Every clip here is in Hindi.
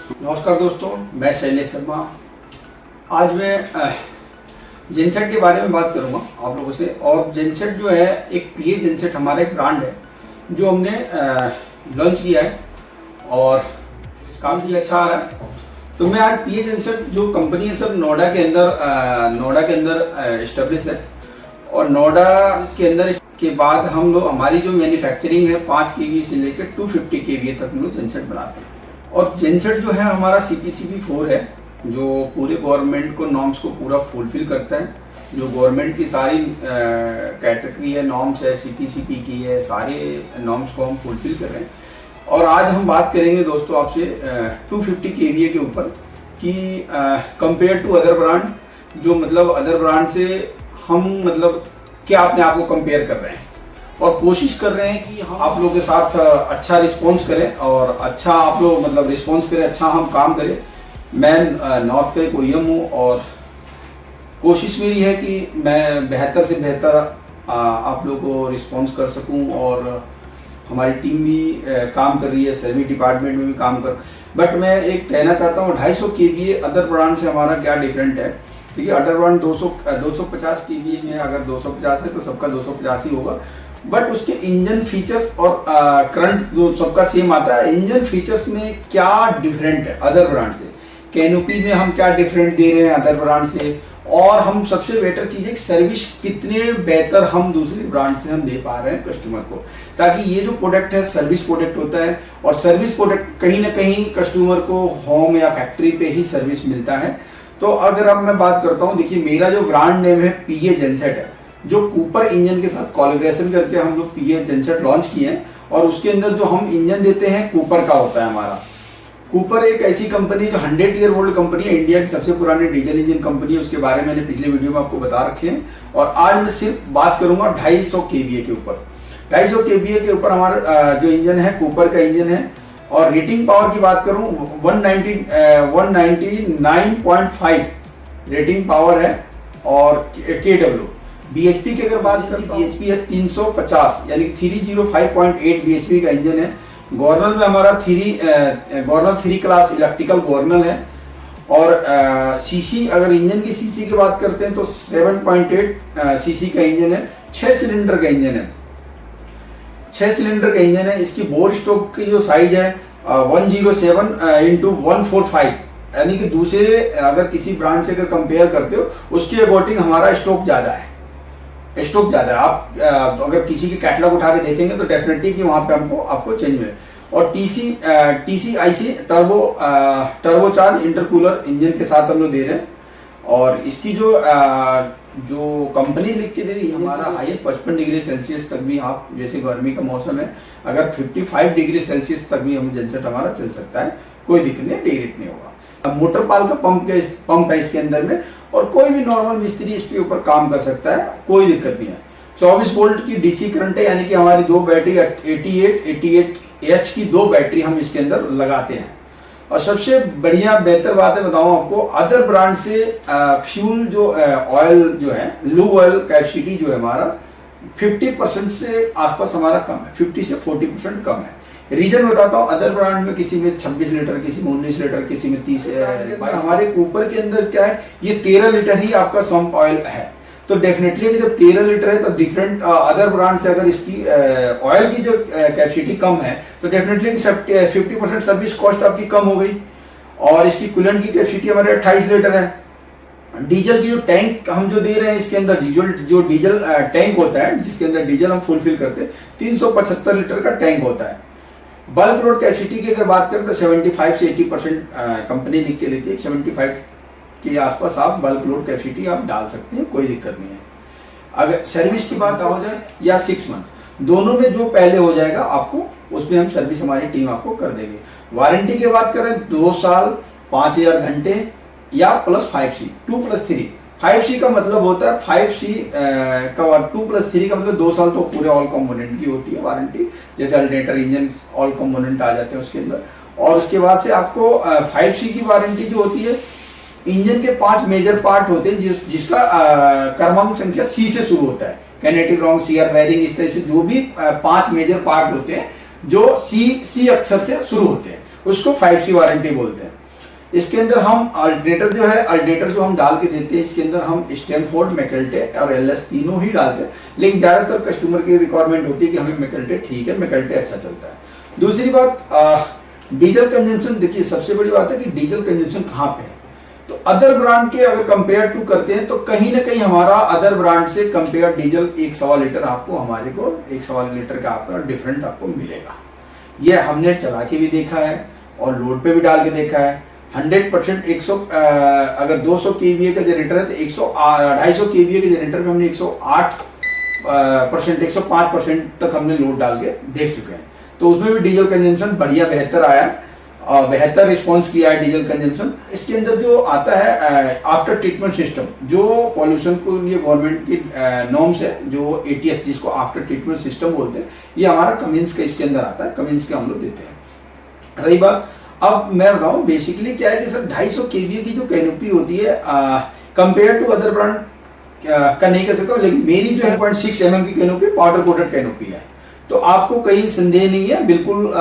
नमस्कार दोस्तों, मैं शैलेश शर्मा। आज मैं जेनसेट के बारे में बात करूंगा आप लोगों से। और जेनसेट जो है एक पीए जेनसेट हमारा एक ब्रांड है जो हमने लॉन्च किया है और काफ़ी अच्छा आ रहा है। तो मैं आज पीए जेनसेट जो कंपनी है सर नोएडा के अंदर इस्टेब्लिश है। और नोएडा के अंदर के बाद हम लोग हमारी जो मैन्युफैक्चरिंग है 5 केवी से लेकर 250 केवी तक हम लोग जेनसेट बनाते हैं। और जेनसेट जो है हमारा CPCB 4 है जो पूरे गवर्नमेंट को नॉर्म्स को पूरा फुलफिल करता है। जो गवर्नमेंट की सारी कैटेगरी है, नॉर्म्स है, CPCB की है, सारे नॉर्म्स को हम फुलफिल कर रहे हैं। और आज हम बात करेंगे दोस्तों आपसे 250 केवीए के ऊपर कि कंपेयर टू अदर ब्रांड, जो मतलब अदर ब्रांड से हम मतलब क्या अपने आप को कंपेयर कर रहे हैं और कोशिश कर रहे हैं कि हम आप लोगों के साथ अच्छा रिस्पॉन्स करें और अच्छा आप लोग मतलब रिस्पॉन्स करें, अच्छा हम काम करें। मैं नॉर्थ का एक OEM हूँ और कोशिश मेरी है कि मैं बेहतर से बेहतर आप लोगों को रिस्पॉन्स कर सकूं। और हमारी टीम भी काम कर रही है, सर्विस डिपार्टमेंट में भी काम कर। बट मैं एक कहना चाहता हूँ 250 केवीए अदर ब्रांड से हमारा क्या डिफरेंट है। देखिए अदर ब्रांड 250 केवीए में अगर 250 है तो सबका 250 ही होगा। बट उसके इंजन फीचर्स और करंट जो सबका सेम आता है, इंजन फीचर्स में क्या डिफरेंट है अदर ब्रांड से, कैनोपी में हम क्या डिफरेंट दे रहे हैं अदर ब्रांड से, और हम सबसे बेटर चीज है सर्विस कितने बेहतर हम दूसरे ब्रांड से हम दे पा रहे हैं कस्टमर को। ताकि ये जो प्रोडक्ट है सर्विस प्रोडक्ट होता है और सर्विस प्रोडक्ट कहीं ना कहीं कस्टमर को होम या फैक्ट्री पे ही सर्विस मिलता है। तो अगर अब मैं बात करता हूँ, देखिए मेरा जो ब्रांड नेम है पीए जेनसेट है, जो कूपर इंजन के साथ कोलैबोरेशन करके हम लोग पीए जेनसेट लॉन्च किए हैं। और उसके अंदर जो हम इंजन देते हैं कूपर का होता है हमारा। कूपर एक ऐसी कंपनी जो 100 ईयर ओल्ड कंपनी है, इंडिया की सबसे पुरानी डीजल इंजन कंपनी है। उसके बारे में मैंने पिछले वीडियो में आपको बता रखे हैं। और आज मैं सिर्फ बात करूंगा 250 केवीए के ऊपर। 250 केवीए के ऊपर हमारा जो इंजन है कूपर का इंजन है। और रेटिंग पावर की बात करूं 199.5 रेटिंग पावर है। और KW BHP की अगर बात करें BHP है 350 यानी 305.8 BHP का इंजन है। गवर्नल में हमारा गवर्नल 3 क्लास इलेक्ट्रिकल गवर्नल है। और सीसी अगर इंजन की सीसी की बात करते हैं तो 7.8 सीसी का इंजन है। 6 सिलेंडर का इंजन है। 6 सिलेंडर का इंजन है। इसकी बोर स्टॉक की जो साइज है 107x145 यानी कि दूसरे अगर किसी ब्रांड से अगर कंपेयर करते हो उसके अकॉर्डिंग हमारा स्टॉक ज्यादा है। आप अगर किसी की कैटलॉग उठा के देखेंगे तो डेफिनेटली कि वहां पे आपको चेंज मिले। और TCIC टर्बोचार्ज इंटरकूलर इंजन के साथ हम लोग दे रहे हैं। और इसकी जो कंपनी लिख के दे रही है हमारा हाईएस्ट 55 डिग्री सेल्सियस तक भी, आप जैसे गर्मी का मौसम है अगर 55 डिग्री सेल्सियस तक भी हम जेनसेट हमारा चल सकता है, कोई दिक्कत नहीं, डेरिट नहीं होगा। मोटर पाल का पंप है इसके अंदर में। और कोई भी नॉर्मल मिस्त्री इसके ऊपर काम कर सकता है, कोई दिक्कत नहीं है। 24 वोल्ट की DC करंट है यानी कि हमारी 2 बैटरी 88H की 2 बैटरी हम इसके अंदर लगाते हैं। और सबसे बढ़िया बेहतर बात है बताऊं आपको, अदर ब्रांड से फ्यूल जो ऑयल जो है लूब ऑयल कैपेसिटी जो है हमारा 50% से आसपास हमारा कम है, 50 से 40% कम है। रीजन बताता हूँ, अदर ब्रांड में किसी में 26 लीटर, किसी में 19 लीटर, किसी में 30 हमारे ऊपर के अंदर क्या है, ये 13 लीटर ही आपका सम्प ऑयल है। तो डेफिनेटली जब 13 लीटर है तो डिफरेंट अदर ब्रांड से अगर इसकी ऑयल की जो कैपेसिटी कम है तो डेफिनेटली 50% सर्विस कॉस्ट आपकी कम हो गई। और इसकी कूलेंट की कैपेसिटी हमारे 28 लीटर है। डीजल की जो टैंक हम जो दे रहे हैं इसके अंदर डीजल टैंक होता है जिसके अंदर डीजल हम फुलफिल करते हैं 375 लीटर का टैंक होता है। बल्क लोड कैपेसिटी की अगर बात करें तो 75 से 80% कंपनी लिख के देती है। 75 के आसपास आप बल्क लोड कैपेसिटी आप डाल सकते हैं, कोई दिक्कत नहीं है। अगर सर्विस की बात हो जाए या 6 मंथ, दोनों में जो पहले हो जाएगा आपको उसमें हम सर्विस हमारी टीम आपको कर देगी। वारंटी की बात करें 2 साल 5000 घंटे या प्लस 5C 2+3। 5C का मतलब होता है 5C का 2+3 का मतलब 2 साल तो पूरे ऑल कंपोनेंट की होती है वारंटी, जैसे अल्टरनेटर इंजन ऑल कंपोनेंट आ जाते हैं उसके अंदर। और उसके बाद से आपको 5C की वारंटी जो होती है, इंजन के 5 मेजर पार्ट होते हैं जिसका क्रमांक संख्या C से शुरू होता है। कैनेटिक रॉन्ग, सीआर बेयरिंग, इस तरह से जो भी 5 मेजर पार्ट होते हैं जो सी अक्षर से शुरू होते हैं, उसको 5C वारंटी बोलते हैं। इसके अंदर हम अल्टरनेटर जो हम डाल के देते हैं, इसके अंदर हम स्टैनफोर्ड, मैकल्टे और एलएस तीनों ही डालते हैं, लेकिन ज्यादातर कस्टमर की रिक्वायरमेंट होती है कि हमें मैकल्टे ठीक है, मैकल्टे अच्छा चलता है। दूसरी बात, डीजल कंजम्पशन, देखिए सबसे बड़ी बात है कि डीजल कंजम्पशन कहाँ पे है। तो अदर ब्रांड के अगर कंपेयर टू करते हैं तो कहीं ना कहीं हमारा अदर ब्रांड से कंपेयर डीजल 1 लीटर आपको, हमारे को 1 लीटर का आपका डिफरेंट आपको मिलेगा। ये हमने चला के भी देखा है और लोड पे भी डाल के देखा है। 100% 100 अगर 200 केवीए का जनरेटर है तो 250 केवीए के जनरेटर में हमने 108% 105% तक हमने लोड डाल के देख चुके हैं। तो उसमें भी डीजल कंजम्पशन बढ़िया बेहतर आया और बेहतर रिस्पॉन्स किया है डीजल कंजम्पशन। इसके अंदर जो आता है आफ्टर ट्रीटमेंट सिस्टम, जो पॉल्यूशन को लिए गवर्नमेंट की नॉर्म्स है, जो ATS जिसको आफ्टर ट्रीटमेंट सिस्टम बोलते हैं, ये हमारा कमिंस का इसके अंदर आता है, कमिंस के हम लोग देते हैं। रही बात, अब मैं बताऊं बेसिकली क्या है कि सर 250 केवीए की जो कैनोपी होती है कंपेयर टू अदर ब्रांड का नहीं कर सकता, लेकिन मेरी जो है 0.6 mm की कैनोपी पाउडर कोटेड कैनोपी है, तो आपको कहीं संदेह नहीं है, बिल्कुल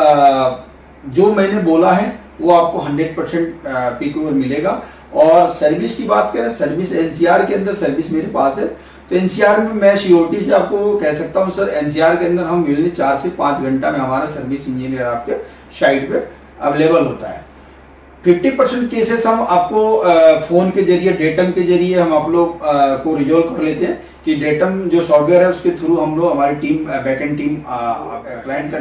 जो मैंने बोला है वो आपको 100% पीक ओवर मिलेगा। और सर्विस की बात करें, सर्विस NCR के अंदर सर्विस मेरे पास है, तो NCR में मैं श्योरिटी से आपको कह सकता हूँ सर, NCR के अंदर हम मिलने 4 से 5 घंटा में हमारा सर्विस इंजीनियर आपके साइट पे अवेलेबल होता है। 50% केसेस हम आपको फोन के जरिए, डेटम के जरिए हम आप लोग को रिजोल्व कर लेते हैं कि डेटम जो सॉफ्टवेयर है उसके थ्रू हम लोग, हमारी टीम, बैकएंड टीम, क्लाइंट का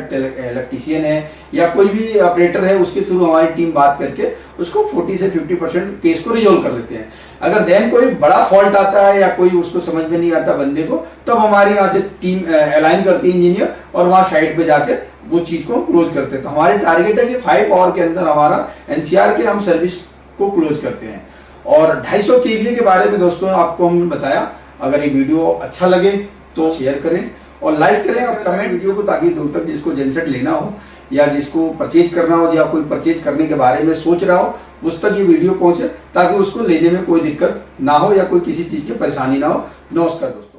इलेक्ट्रीशियन है या कोई भी ऑपरेटर है, उसके थ्रू हमारी टीम बात करके उसको 40 से 50% केस को रिजोल्व कर लेते हैं। अगर देन कोई बड़ा फॉल्ट आता है या कोई उसको समझ में नहीं आता बंदे को, तब हमारे यहाँ से टीम अलाइन करती है इंजीनियर और वहाँ साइट पे जाके वो चीज को क्लोज करते हैं। तो हमारी टारगेट है कि 5 आवर के अंदर हमारा NCR के हम सर्विस को क्लोज करते हैं। और 250 केवीए के बारे में दोस्तों आपको हमने बताया। अगर ये वीडियो अच्छा लगे तो शेयर करें और लाइक करें और कमेंट वीडियो को, ताकि दूर तक जिसको जेनसेट लेना हो या जिसको परचेज करना हो या कोई परचेज करने के बारे में सोच रहा हो, उस तक ये वीडियो पहुंचे, ताकि उसको लेने में कोई दिक्कत ना हो या कोई किसी चीज की परेशानी ना हो। नमस्कार दोस्तों।